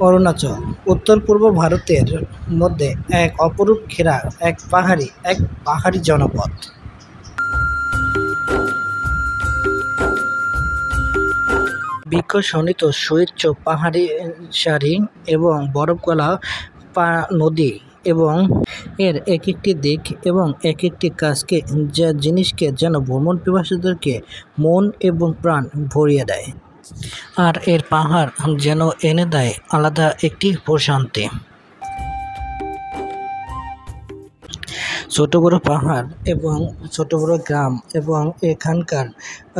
অরুণাচল উত্তর-পূর্ব ভারতের মধ্যে এক অপরূপ ঘেরা এক পাহাড়ি জনপদ। বৃক্ষ-শোণিত সুউচ্চ পাহাড়ি সারি এবং বরফ-গলা নদী এবং এর এক-একটি দিক এবং এক-একটি জিনিসকে যেন ভ্রমণ-পিপাসুদেরকে মন এবং প্রাণ ভরিয়ে দেয়। আর এর পাহাড় যেন এনে দেয় আলাদা একটি প্রশান্তি। ছোট বড় পাহাড় এবং ছোট বড় গ্রাম এবং এখানকার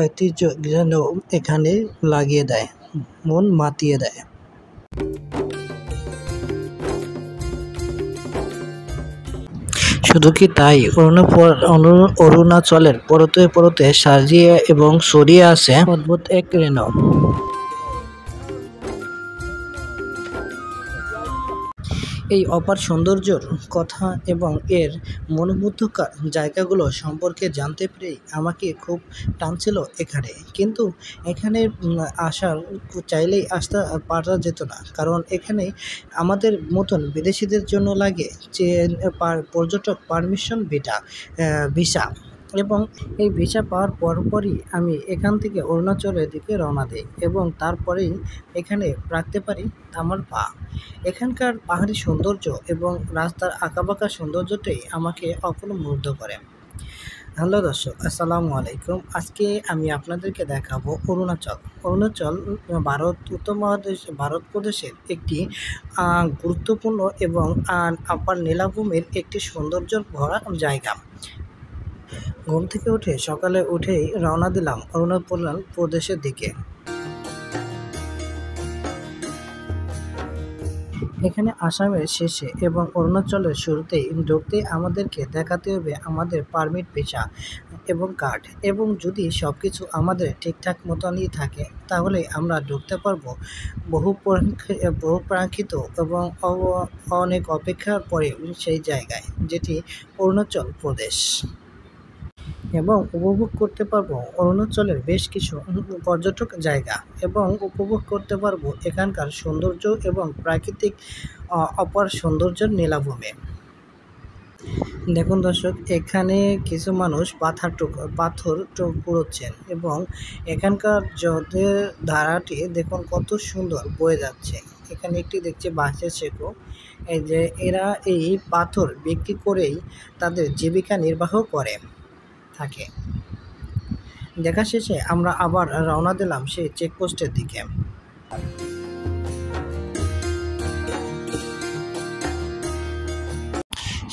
ঐতিহ্য যেন এখানে লাগিয়ে দেয়, মন মাতিয়ে দেয়। শুধু কি তাই, অরুণাচলের পরতে পরতে সাজিয়ে এবং ছড়িয়ে আছে অদ্ভুত এক রেণু। এই অপার সৌন্দর্যর কথা এবং এর মনোমুগ্ধকর জায়গাগুলো সম্পর্কে জানতে পেরেই আমাকে খুব টানছিল এখানে। কিন্তু এখানে চাইলেই আসতে পারা যেত না, কারণ এখানে আমাদের মতন বিদেশিদের জন্য লাগে যে পর্যটক পারমিশন ভিসা, এবং এই ভিসা পাওয়ার পরপরই আমি এখান থেকে অরুণাচলের দিকে রওনা দিই এবং তারপরেই এখানে রাখতে পারি আমার পা। এখানকার পাহাড়ি সৌন্দর্য এবং রাস্তার আঁকাবাঁকা সৌন্দর্যটাই আমাকে মুগ্ধ করে। হ্যালো দর্শক, আসসালামু আলাইকুম। আজকে আমি আপনাদেরকে দেখাবো অরুণাচল উত্তর ভারত প্রদেশের একটি গুরুত্বপূর্ণ এবং আপার নীলাভূমির একটি সৌন্দর্যের ভরা জায়গা। ঘুম থেকে সকালে উঠেই রওনা দিলাম অরুণাচল প্রদেশের দিকে। এখানে আসামের শেষে এবং অরুণাচলের শুরুতেই ঢুকতেই আমাদেরকে দেখাতে হবে আমাদের পারমিট, ভিসা এবং কার্ড, এবং যদি সব কিছু আমাদের ঠিকঠাক মতনই থাকে তাহলে আমরা ঢুকতে পারবো বহু প্রাকৃত এবং অনেক অপেক্ষার পরে সেই জায়গায়, যেটি অরুণাচল প্রদেশ, এবং উপভোগ করতে পারবো অরুণাচলের বেশ কিছু পর্যটক জায়গা এবং উপভোগ করতে পারবো এখানকার সৌন্দর্য এবং প্রাকৃতিক অপার সৌন্দর্যের নীলাভূমি। দেখুন দর্শক, এখানে কিছু মানুষ পাথর কুড়োচ্ছেন এবং এখানকার জলের ধারাটি দেখুন কত সুন্দর বয়ে যাচ্ছে। এখানে একটি দেখছি বাঁশের শেকো, এই যে এরা এই পাথর বিক্রি করেই তাদের জীবিকা নির্বাহ করে থাকে। দেখা শেষে আমরা আবার রওনা দিলাম সেই চেকপোস্টের দিকে।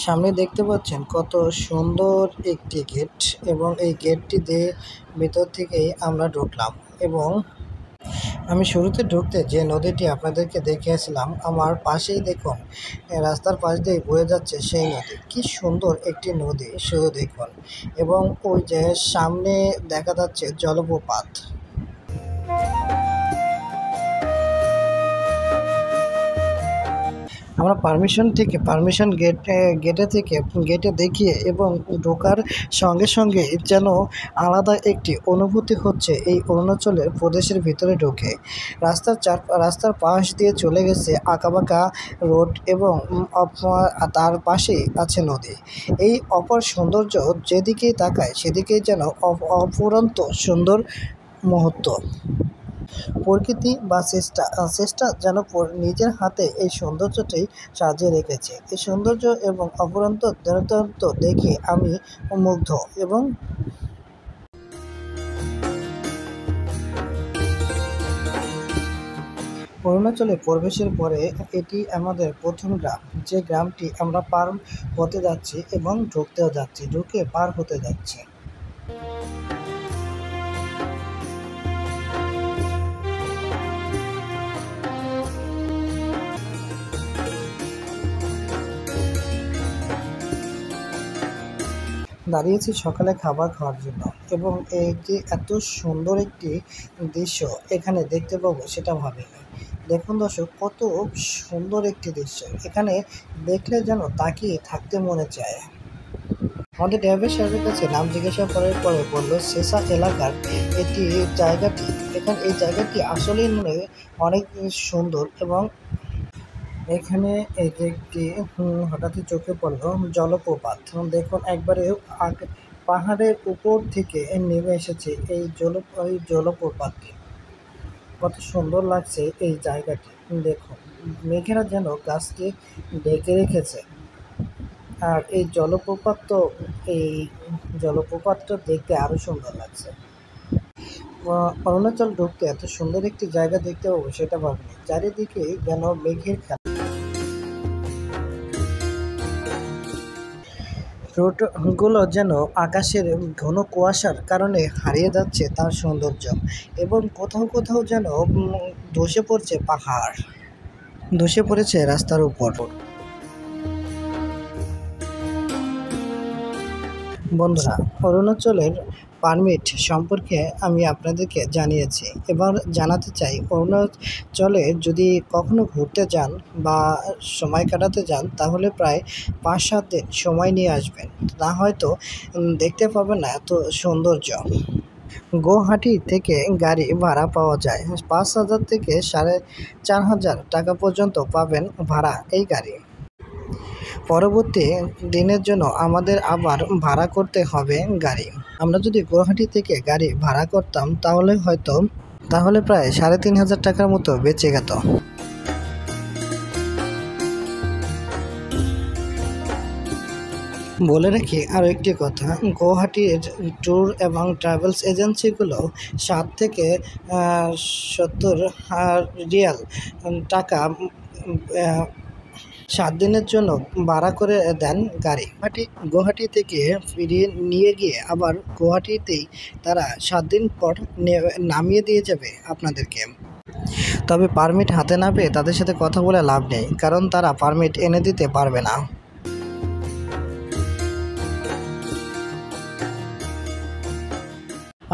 সামনে দেখতে পাচ্ছেন কত সুন্দর একটি গেট, এবং এই গেটটি দিয়ে ভেতর থেকেই আমরা ঢুকলাম। এবং আমি শুরুতে ঢুকতে যে নদীটি আপনাদেরকে দেখিয়েছিলাম, আমার পাশেই দেখুন রাস্তার পাশ দিয়ে বয়ে যাচ্ছে সেই নদী। কি সুন্দর একটি নদী শুধু দেখুন, এবং ওই যে সামনে দেখা যাচ্ছে জলপ্রপাত। আমরা গেটে দেখিয়ে এবং ঢোকার সঙ্গে সঙ্গে যেন আলাদা একটি অনুভূতি হচ্ছে এই অরুণাচলের প্রদেশের ভিতরে ঢুকে। রাস্তার পাশ দিয়ে চলে গেছে আঁকাবাঁকা রোড এবং তার পাশেই আছে নদী। এই অপার সৌন্দর্য যেদিকেই তাকায় সেদিকেই যেন অফুরন্ত সুন্দর মুহূর্ত। প্রকৃতি বা চেষ্টা যেন নিজের হাতে এই সৌন্দর্যটি সাজিয়ে রেখেছে। এই সৌন্দর্য এবং অফুরন্ত দৃষ্টান্ত দেখে আমি মুগ্ধ। এবং অরুণাচলে প্রবেশের পরে এটি আমাদের প্রথম গ্রাম, যে গ্রামটি আমরা পার হতে যাচ্ছি এবং ঢুকে পার হতে যাচ্ছি। দাঁড়িয়েছি সকালে খাবার খাওয়ার জন্য, এবং এই যে এত সুন্দর একটি দৃশ্য এখানে দেখতে পাবো সেটা ভাবিনি। দেখুন দর্শক, কত সুন্দর একটি দৃশ্য, এখানে দেখলে যেন তাকিয়ে থাকতে মনে চায়। আমাদের ড্রাইভার সাহেবের কাছে নাম জিজ্ঞাসা করার পরে বললো সেসা এলাকার এই জায়গাটি আসলেই অনেক সুন্দর এবং এখানে এই যে একটি হঠাৎই চোখে পড়লো জলপ্রপাত। দেখুন একবারে পাহাড়ের উপর থেকে নেমে এসেছে এই জলপ্রপাতটি। কত সুন্দর লাগছে এই জায়গাটি। দেখুন মেঘেরা যেন গাছটি ঢেকে রেখেছে। আর এই জলপ্রপাতটা দেখতে আরো সুন্দর লাগছে। অরুণাচল ঢুকতে এত সুন্দর একটি জায়গা দেখতে পাবো সেটা ভাবিনি। চারিদিকে যেন মেঘের খেলা। রোডগুলো যেন আকাশের ঘন কুয়াশার কারণে হারিয়ে যাচ্ছে তার সৌন্দর্য, এবং কোথাও কোথাও যেন ধসে পড়ছে পাহাড়, ধসে পড়েছে রাস্তার উপর। বন্ধুরা, অরুণাচলের পারমিট সম্পর্কে আমি আপনাদেরকে জানিয়েছি। এবার জানাতে চাই, অরুণাচলে যদি কখনো ঘুরতে যান বা সময় কাটাতে যান তাহলে প্রায় 5-7 দিন সময় নিয়ে আসবেন, না হয়তো দেখতে পাবেন না এত সৌন্দর্য। গুয়াহাটি থেকে গাড়ি ভাড়া পাওয়া যায় 5,000 থেকে 4,500 টাকা পর্যন্ত পাবেন ভাড়া এই গাড়ি। পরবর্তী দিনের জন্য আমাদের আবার ভাড়া করতে হবে গাড়ি। আমরা যদি গুয়াহাটি থেকে গাড়ি ভাড়া করতাম তাহলে প্রায় 3,500 টাকার মতো বেঁচে যেত। বলে রাখি আরও একটি কথা, গুয়াহাটির ট্যুর এবং ট্রাভেলস এজেন্সিগুলো 7 থেকে 70 রিয়াল টাকা 7 দিনের জন্য ভাড়া করে দেন গাড়ি। গুয়াহাটি থেকে ফিরিয়ে নিয়ে গিয়ে আবার গুয়াহাটিতেই তারা 7 দিন পর নামিয়ে দিয়ে যাবে আপনাদেরকে। তবে পারমিট হাতে না পেয়ে তাদের সাথে কথা বলে লাভ নেই, কারণ তারা পারমিট এনে দিতে পারবে না।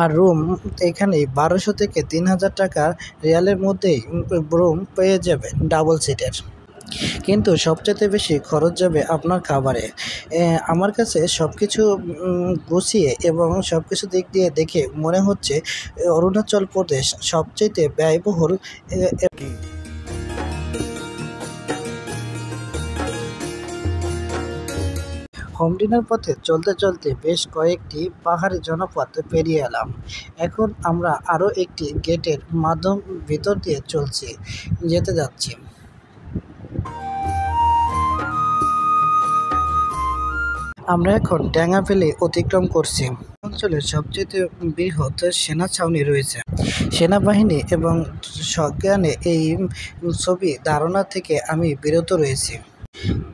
আর রুম এখানে 1200 থেকে 3,000 টাকা রিয়ালের মধ্যেই রুম পেয়ে যাবে ডাবল সিটের। কিন্তু সবচেয়ে বেশি খরচ যাবে আপনার খাবারে। আমার কাছে সব কিছু গুছিয়ে এবং সব কিছু দিক দিয়ে দেখে মনে হচ্ছে অরুণাচল প্রদেশ সবচেয়ে ব্যয়বহুল। হোম ডিনার পথে চলতে চলতে বেশ কয়েকটি পাহাড়ি জনপদ পেরিয়ে এলাম। এখন আমরা আরও একটি গেটের ভিতর দিয়ে যেতে যাচ্ছি। আমরা এখন ড্যাঙ্গা ভ্যালি অতিক্রম করছি। অঞ্চলের সবচেয়ে বৃহৎ সেনা ছাউনি রয়েছে। সেনাবাহিনী এবং সজ্ঞানে এই ছবি ধারণা থেকে আমি বিরত রয়েছি।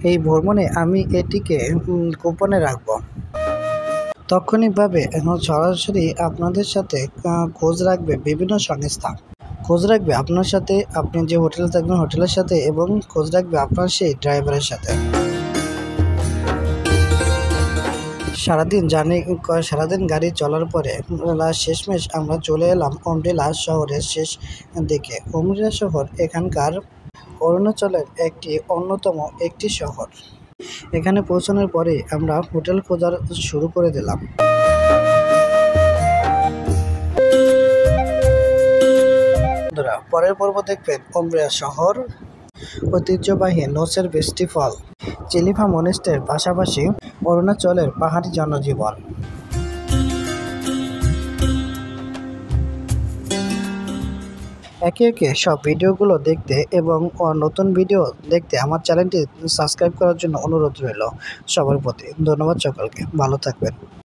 এই ভ্রমণে আমি এটিকে গোপনে রাখব। তাৎক্ষণিকভাবে সরাসরি আপনাদের সাথে খোঁজ রাখবে বিভিন্ন সংস্থা, খোঁজ রাখবে আপনার সাথে, আপনি যে হোটেলে থাকবেন হোটেলের সাথে, এবং খোঁজ রাখবে আপনার সেই ড্রাইভারের সাথে। সারাদিন গাড়ি চলার পরে শেষমেশ আমরা চলে এলাম অমরেলা শহরের শেষ দিকে। অমরেলা শহর এখানকার অরুণাচলের অন্যতম একটি শহর। এখানে পৌঁছানোর পরে আমরা হোটেল খোঁজার শুরু করে দিলাম। পরের পর্ব দেখবেন অমরেলা শহর, ঐতিহ্যবাহী নোসের ফেস্টিভ্যাল, চিলিফা মনেস্ট্রির পাশাপাশি অরুণাচলের পাহাড়ি জনজীবন। একে একে সব ভিডিওগুলো দেখতে এবং নতুন ভিডিও দেখতে আমার চ্যানেলটি সাবস্ক্রাইব করার জন্য অনুরোধ রইল সবার প্রতি। ধন্যবাদ সকলকে, ভালো থাকবেন।